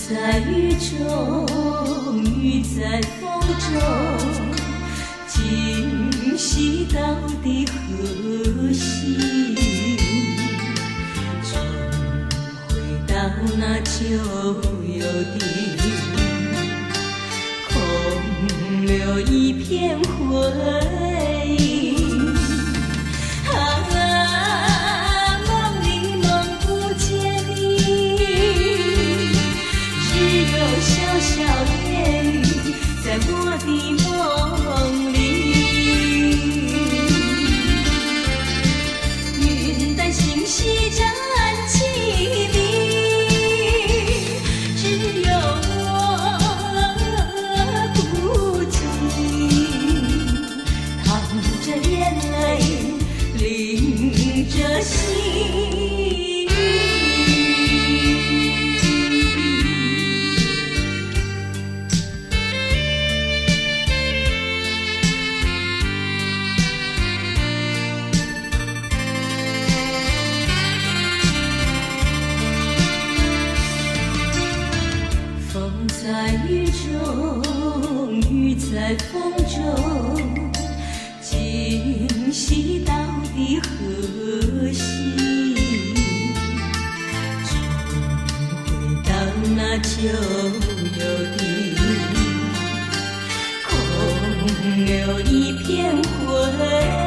在雨中，雨在风中，今夕到底何夕？终回到那旧有的，空留一片回忆。梦里梦不见你，只有小小夜雨在我的梦里。云淡星稀展起你，只有我孤寂，淌着眼泪，淋着心。风在雨中，雨在风中，今夕到底何夕？终回到那旧有的，空留一片回忆。